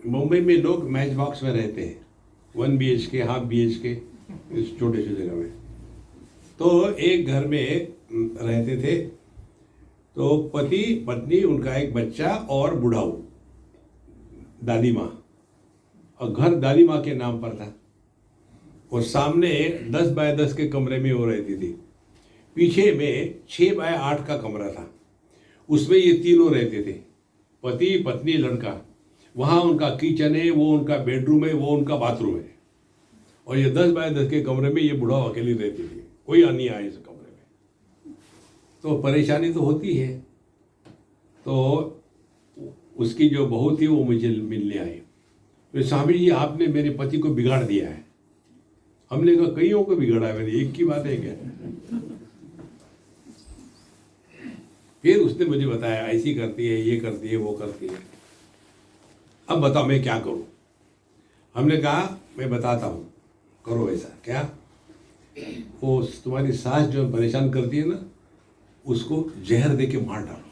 मुंबई में लोग मैच बॉक्स में रहते हैं, 1 BHK, हाफ BHK, इस छोटे से जगह में। तो एक घर में रहते थे, तो पति पत्नी, उनका एक बच्चा और बुढ़ाऊ, दादी माँ, और घर दादी माँ के नाम पर था। और सामने 10 बाय 10 के कमरे में वो रहती थी, पीछे में 6 बाय 8 का कमरा था, उसमें ये तीनों रहते थे, पति पत्नी लड़का। वहाँ उनका किचन है, वो उनका बेडरूम है, वो उनका बाथरूम है, और ये 10 बाय 10 के कमरे में ये बुढ़ा अकेली रहती थी, कोई नहीं आया इस कमरे में। तो परेशानी तो होती है। तो उसकी जो बहू थी वो मुझे मिलने आई, तो स्वामी जी आपने मेरे पति को बिगाड़ दिया है। हमने कहा कईयों को बिगाड़ा है, मेरी एक की बात है क्या? फिर उसने मुझे बताया ऐसी करती है, ये करती है, वो करती है। अब बताओ मैं क्या करूं? हमने कहा मैं बताता हूं, करो ऐसा। क्या? वो तुम्हारी सास जो परेशान करती है ना, उसको जहर दे के मार डालो।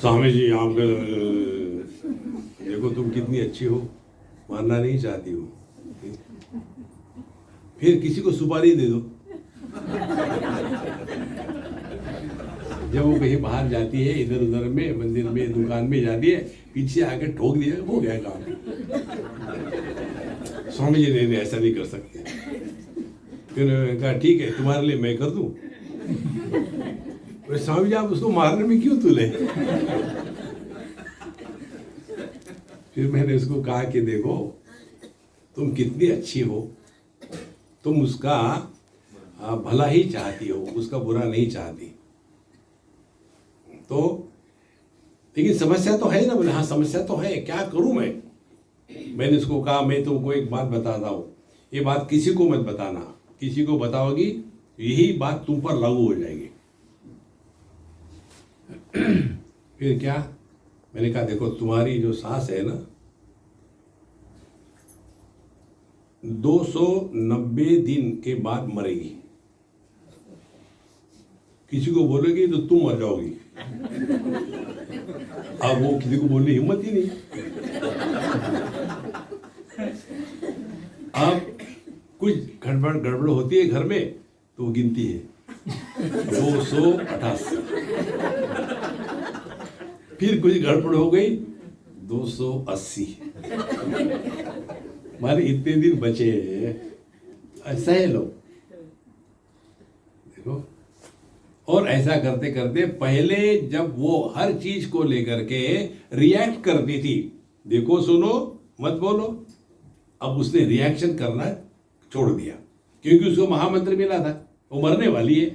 स्वामी जी आप देखो तुम कितनी अच्छी हो, मानना नहीं चाहती हो, फिर किसी को सुपारी दे दो। जब वो कहीं बाहर जाती है, इधर उधर में, मंदिर में, दुकान में जाती है, पीछे आके ठोक दिया, हो गया काम। स्वामी जी नहीं ऐसा नहीं कर सकते। फिर कहा ठीक है, तुम्हारे लिए मैं कर दूं। स्वामी जी आप उसको मारने में क्यों तुले? फिर मैंने उसको कहा कि देखो तुम कितनी अच्छी हो, तुम उसका भला ही चाहती हो, उसका बुरा नहीं चाहती। तो लेकिन समस्या तो है ना। बोले हाँ समस्या तो है, क्या करूं मैं? मैंने उसको कहा मैं तुमको एक बात बताता हूं, ये बात किसी को मत बताना, किसी को बताओगी यही बात तुम पर लागू हो जाएगी। फिर क्या? मैंने कहा देखो तुम्हारी जो सांस है ना 290 दिन के बाद मरेगी। किसी को बोलेगी तो तुम मर जाओगी। अब वो किसी को बोलने की हिम्मत ही नहीं। अब कुछ गड़बड़ होती है घर में तो वो गिनती है 288। फिर कुछ गड़बड़ हो गई 280। मारे इतने दिन बचे हैं, ऐसा है लोग। देखो, और ऐसा करते करते पहले जब वो हर चीज को लेकर के रिएक्ट करती थी, देखो सुनो मत बोलो, अब उसने रिएक्शन करना छोड़ दिया क्योंकि उसको महामंत्र मिला था, वो मरने वाली है।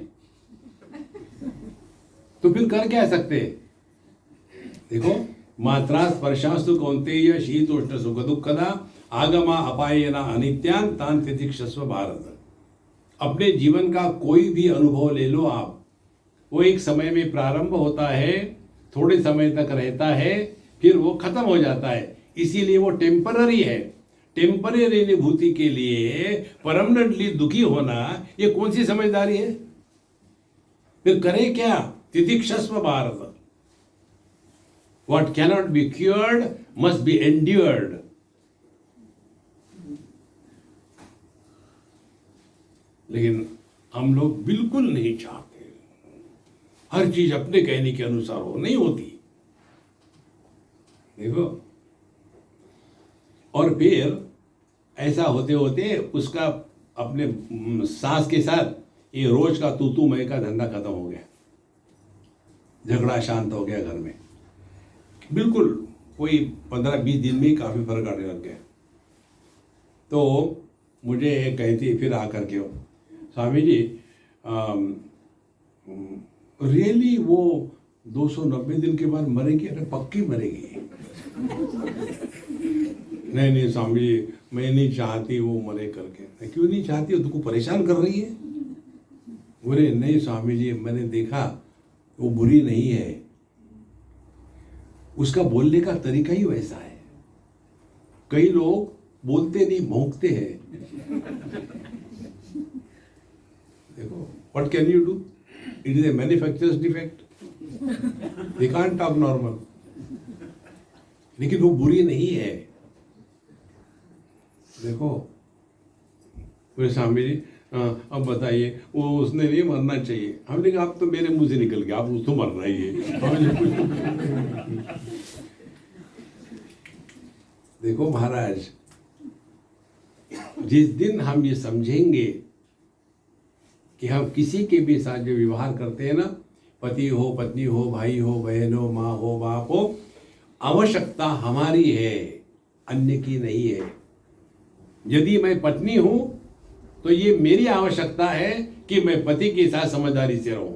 तो फिर कर क्या सकते? देखो, मात्रा स्पर्शास्तु कौन्तेय शीतोष्ण सुख दुःखदा आगमा अपायना अनित्यान तान तितिक्षस्व भारत। अपने जीवन का कोई भी अनुभव ले लो आप, वो एक समय में प्रारंभ होता है, थोड़े समय तक रहता है, फिर वो खत्म हो जाता है। इसीलिए वो टेम्पररी है। टेम्पररी अनुभूति के लिए परमानेंटली दुखी होना ये कौन सी समझदारी है? फिर करे क्या? तितिक्षस्व Bharat. What cannot be cured must be endured. लेकिन हम लोग बिल्कुल नहीं चाहते हर चीज अपने कहने के अनुसार हो, नहीं होती। देखो, और फिर ऐसा होते होते उसका अपने सास के साथ ये रोज का तू मैं का धंधा खत्म हो गया, झगड़ा शांत हो गया घर में। बिल्कुल कोई 15-20 दिन में ही काफी फर्क आने लग गया। तो मुझे कहती फिर आकर के, स्वामी जी रियली वो 290 दिन के बाद मरेगी? अरे पक्की मरेगी। नहीं स्वामी जी, मैं नहीं चाहती वो मरे करके। क्यों नहीं चाहती? वो तुमको परेशान कर रही है। बोले नहीं स्वामी जी, मैंने देखा वो बुरी नहीं है, उसका बोलने का तरीका ही वैसा है। कई लोग बोलते नहीं, भौंकते हैं। देखो, what can you do? It is a manufacturer's defect. They can't talk normal. लेकिन वो बुरी नहीं है। देखो, बोले स्वामी जी अब बताइए, वो उसने नहीं मरना चाहिए। हमने कहा आप तो मेरे मुंह से निकल गया, आप उसको मरना ही है। देखो महाराज, जिस दिन हम ये समझेंगे कि हम किसी के भी साथ जो व्यवहार करते हैं ना, पति हो, पत्नी हो, भाई हो, बहन हो, माँ हो, बाप हो, आवश्यकता हमारी है, अन्य की नहीं है। यदि मैं पत्नी हूं तो ये मेरी आवश्यकता है कि मैं पति के साथ समझदारी से रहूं।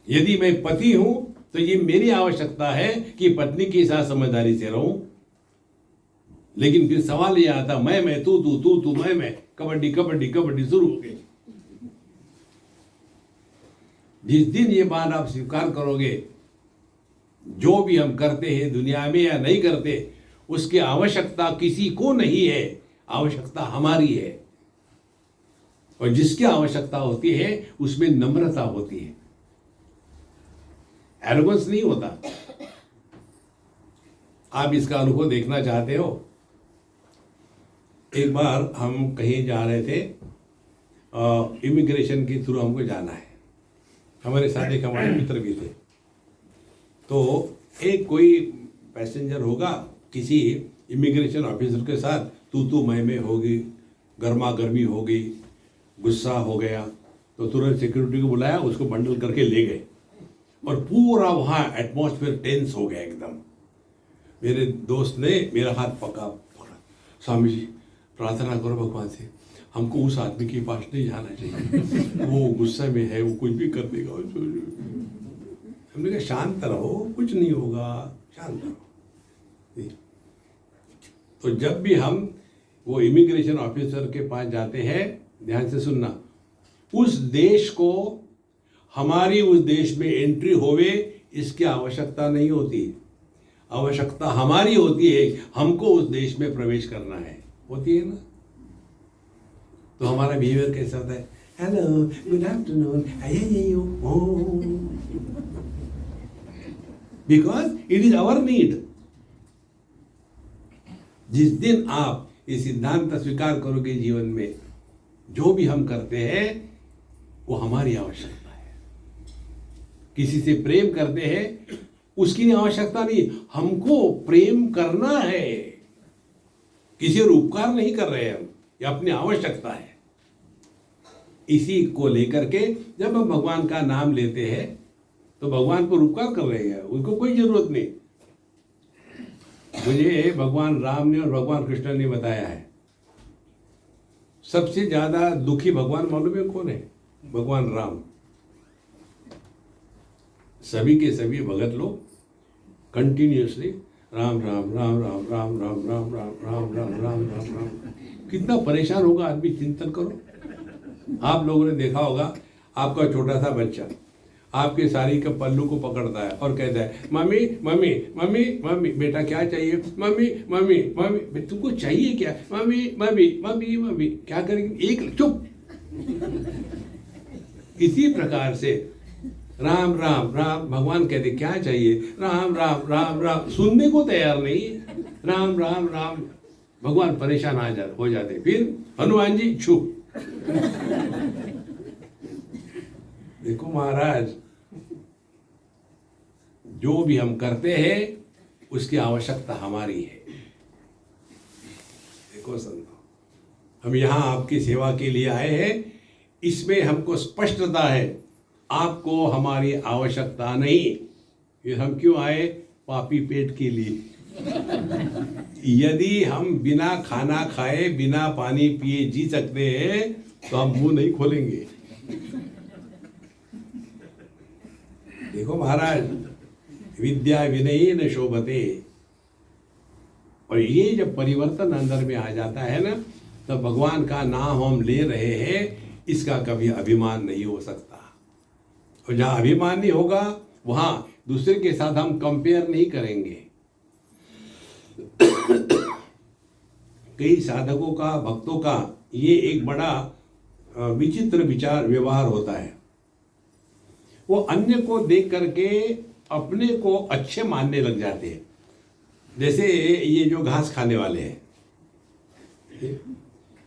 यदि मैं पति हूं तो ये मेरी आवश्यकता है कि पत्नी के साथ समझदारी से रहूं। लेकिन फिर सवाल ये आता, मैं तू मैं, कबड्डी कबड्डी कबड्डी शुरू हो गई। जिस दिन ये बात आप स्वीकार करोगे, जो भी हम करते हैं दुनिया में या नहीं करते, उसकी आवश्यकता किसी को नहीं है, आवश्यकता हमारी है। और जिसकी आवश्यकता होती है उसमें नम्रता होती है, एरोगेंस नहीं होता। आप इसका अनुभव देखना चाहते हो? एक बार हम कहीं जा रहे थे, इमिग्रेशन के थ्रू हमको जाना है, हमारे साथ एक हमारे मित्र भी थे। तो एक कोई पैसेंजर होगा, किसी इमिग्रेशन ऑफिसर के साथ तू मैं होगी, गर्मा गर्मी हो गई, गुस्सा हो गया, तो तुरंत सिक्योरिटी को बुलाया, उसको बंडल करके ले गए और पूरा वहाँ एटमॉस्फेयर टेंस हो गया एकदम। मेरे दोस्त ने मेरा हाथ पकड़ा, स्वामी जी प्रार्थना करो भगवान से, हमको उस आदमी के पास नहीं जाना चाहिए, वो गुस्से में है, वो कुछ भी कर देगा। हमने कहा शांत रहो, कुछ नहीं होगा, शांत रहो। तो जब भी हम वो इमिग्रेशन ऑफिसर के पास जाते हैं, ध्यान से सुनना, उस देश को हमारी उस देश में एंट्री होवे इसकी आवश्यकता नहीं होती। आवश्यकता हमारी होती है, हमको उस देश में प्रवेश करना है, होती है ना। तो हमारा बिहेवियर कैसा होता है? Hello, good afternoon, because it is our need. जिस दिन आप ये सिद्धांत स्वीकार करोगे जीवन में, जो भी हम करते हैं वो हमारी आवश्यकता है। किसी से प्रेम करते हैं, उसकी आवश्यकता नहीं, हमको प्रेम करना है। किसी और उपकार नहीं कर रहे हैं हम, ये अपनी आवश्यकता है। इसी को लेकर के जब हम भगवान का नाम लेते हैं तो भगवान पर उपकार कर रहे हैं, उनको कोई जरूरत नहीं। मुझे भगवान राम ने और भगवान कृष्ण ने बताया है, सबसे ज्यादा दुखी भगवान मालूम है कौन है? भगवान राम। सभी के सभी भगत लोग कंटिन्यूअसली राम राम राम राम राम राम राम राम राम राम राम राम राम। कितना परेशान होगा आदमी, चिंतन करो। आप लोगों ने देखा होगा, आपका छोटा सा बच्चा आपके साड़ी के पल्लू को पकड़ता है और कहता है मम्मी मम्मी मम्मी मम्मी, बेटा क्या चाहिए? मम्मी मम्मी मम्मी, तुमको चाहिए क्या? Mummy mummy mummy mummy. क्या करेंगे? एक चुप। इसी प्रकार से राम राम राम, भगवान कहते क्या चाहिए? राम राम राम राम, सुनने को तैयार नहीं। राम राम राम, भगवान परेशान हो जाते। फिर हनुमान जी चुप। देखो महाराज, जो भी हम करते हैं उसकी आवश्यकता हमारी है। देखो संतो, हम यहां आपकी सेवा के लिए आए हैं, इसमें हमको स्पष्टता है आपको हमारी आवश्यकता नहीं। फिर हम क्यों आए? पापी पेट के लिए। यदि हम बिना खाना खाए बिना पानी पिए जी सकते हैं तो हम मुंह नहीं खोलेंगे। देखो महाराज, विद्या विनयी न शोभते। और ये जब परिवर्तन अंदर में आ जाता है ना, तो भगवान का नाम हम ले रहे हैं, इसका कभी अभिमान नहीं हो सकता। और जहां अभिमान नहीं होगा वहां दूसरे के साथ हम कंपेयर नहीं करेंगे। कई साधकों का, भक्तों का ये एक बड़ा विचित्र विचार व्यवहार होता है। वो अन्य को देख करके अपने को अच्छे मानने लग जाते हैं। जैसे ये जो घास खाने वाले हैं,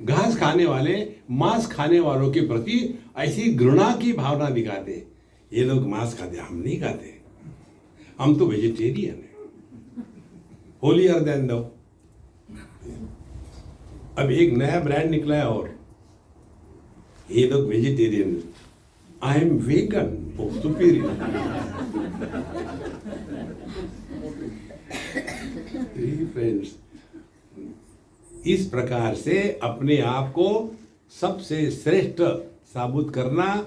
घास खाने वाले मांस खाने वालों के प्रति ऐसी घृणा की भावना दिखाते हैं। ये लोग मांस खाते, हम नहीं खाते, हम तो वेजिटेरियन है। होलियर देन दो। अब एक नया ब्रांड निकला है और ये लोग vegetarian, I am vegan, superior. Friends, इस प्रकार से अपने आप को सबसे श्रेष्ठ साबित करना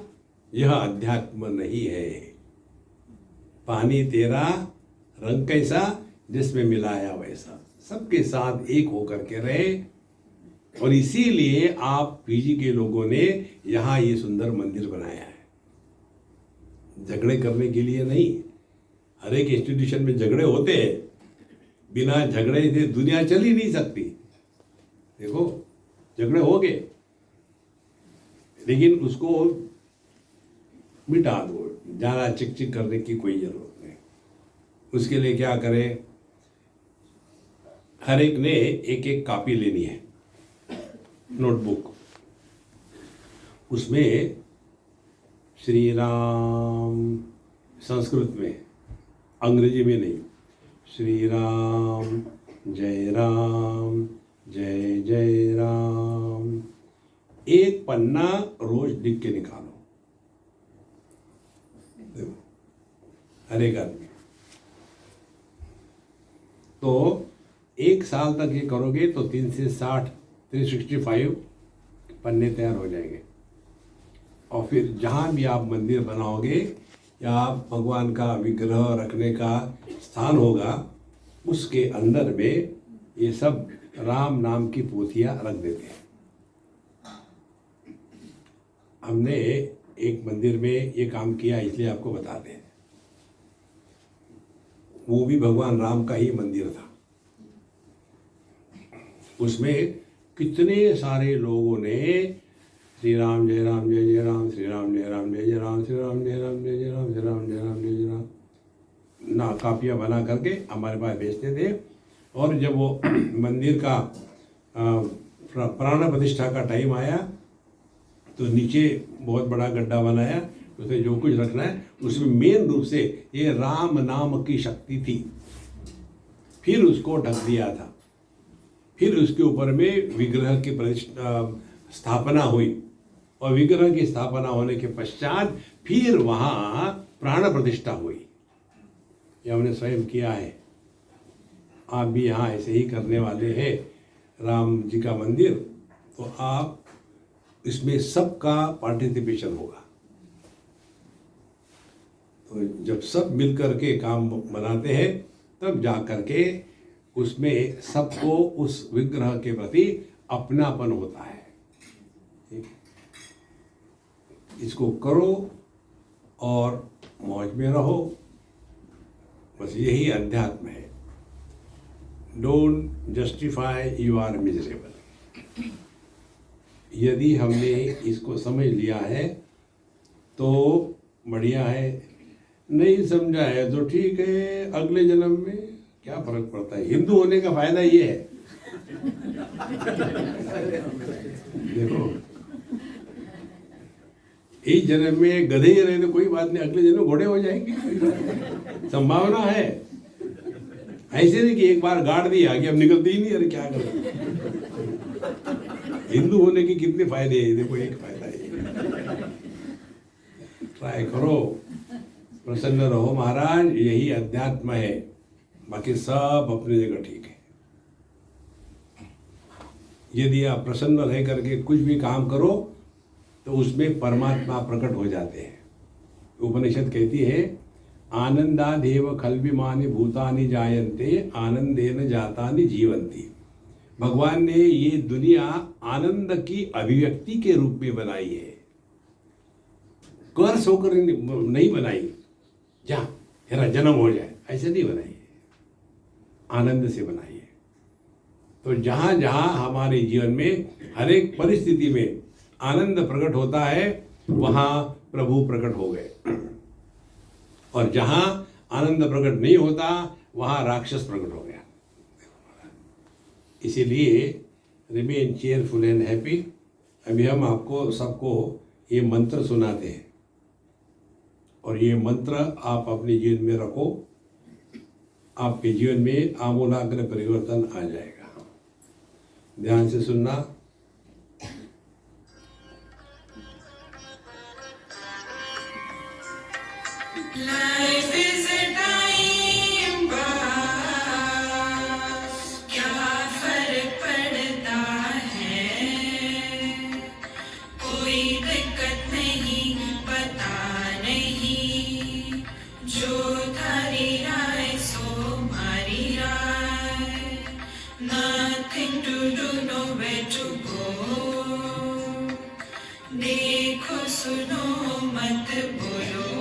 यह अध्यात्म नहीं है। पानी तेरा रंग कैसा, जिसमें मिलाया वैसा, सबके साथ एक होकर के रहे। और इसीलिए आप पीजी के लोगों ने यहाँ ये सुंदर मंदिर बनाया है, झगड़े करने के लिए नहीं। हर एक इंस्टीट्यूशन में झगड़े होते हैं, बिना झगड़े से दुनिया चल ही नहीं सकती। देखो, झगड़े हो गए, लेकिन उसको मिटा दो, ज़्यादा चिक चिक करने की कोई जरूरत नहीं। उसके लिए क्या करें, हर एक ने एक एक कॉपी लेनी है, नोटबुक। उसमें श्री राम संस्कृत में, अंग्रेजी में नहीं, श्री राम जय जय राम, एक पन्ना रोज लिख के निकालो। देखो, हर एक आदमी। तो एक साल तक ये करोगे तो 365 पन्ने तैयार हो जाएंगे। और फिर जहाँ भी आप मंदिर बनाओगे या भगवान का विग्रह रखने का स्थान होगा, उसके अंदर में ये सब राम नाम की पोथियाँ रख देते हैं। हमने एक मंदिर में ये काम किया, इसलिए आपको बताते हैं। वो भी भगवान राम का ही मंदिर था। उसमें कितने सारे लोगों ने श्री राम जय राम जय जय राम, श्री राम जय राम जय जय राम, श्री राम जय राम जय जय राम, श्री राम जय राम जय जय राम ना कापियाँ बना करके हमारे पास भेजते थे। और जब वो मंदिर का प्राण प्रतिष्ठा का टाइम आया तो नीचे बहुत बड़ा गड्ढा बनाया, उसमें जो कुछ रखना है उसमें मेन रूप से ये राम नाम की शक्ति थी। फिर उसको ढक दिया था, फिर उसके ऊपर में विग्रह की स्थापना हुई और विग्रह की स्थापना होने के पश्चात फिर वहाँ प्राण प्रतिष्ठा हुई। ये हमने स्वयं किया है। आप भी यहाँ ऐसे ही करने वाले हैं राम जी का मंदिर, तो आप इसमें सबका पार्टिसिपेशन होगा। तो जब सब मिलकर के काम बनाते हैं तब जा कर के उसमें सबको उस विग्रह के प्रति अपनापन होता है। इसको करो और मौज में रहो, बस यही अध्यात्म है। Don't justify you are miserable. यदि हमने इसको समझ लिया है तो बढ़िया है, नहीं समझा है तो ठीक है, अगले जन्म में क्या फर्क पड़ता है। हिंदू होने का फायदा ये है, देखो इस जन्म में गधे ही रहे तो कोई बात नहीं, अगले जन्म में घोड़े हो जाएंगे, संभावना है। ऐसे नहीं कि एक बार गाड़ दी आगे अब निकलती ही नहीं, अरे क्या करें। हिंदू होने के कितने फायदे हैं, देखो एक फायदा है। ट्राई करो, प्रसन्न रहो महाराज, यही अध्यात्म है। बाकी सब अपनी जगह ठीक है। यदि आप प्रसन्न रह करके कुछ भी काम करो तो उसमें परमात्मा प्रकट हो जाते हैं। उपनिषद कहती है आनंदादेव खल्विमानि भूतानि जायन्ते आनंदेन जातानि जीवन्ति। भगवान ने ये दुनिया आनंद की अभिव्यक्ति के रूप में बनाई है, कर्ष होकर नहीं बनाई जा तेरा जन्म हो जाए, ऐसे नहीं बनाई है, आनंद से बनाई है। तो जहाँ जहाँ हमारे जीवन में हर एक परिस्थिति में आनंद प्रकट होता है वहाँ प्रभु प्रकट हो गए, और जहाँ आनंद प्रकट नहीं होता वहाँ राक्षस प्रकट हो गया। इसीलिए रिमेन चेयरफुल एंड हैप्पी। अभी हम आपको सबको ये मंत्र सुनाते हैं और ये मंत्र आप अपने जीवन में रखो, आपके जीवन में आमूलाग्र परिवर्तन आ जाएगा। ध्यान से सुनना। Life is a time pass, क्या फर्क पड़ता है, कोई दिक्कत नहीं, पता नहीं, जो थारी राय सो मारी राय, nothing to do, nowhere to go, देखो सुनो मत बोलो,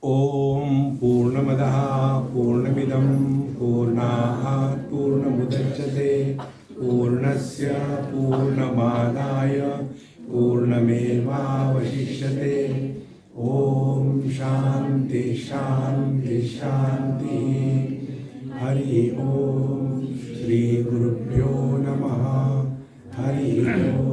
ओम पूर्णमदः पूर्णमिदं पूर्णात् पूर्णमुदच्यते पूर्णस्य पूर्णमादाय पूर्णमेवावशिष्यते। ओम शांति शांति शांति। हरि ओम। श्री गुरुभ्यो नमः। हरि ओम।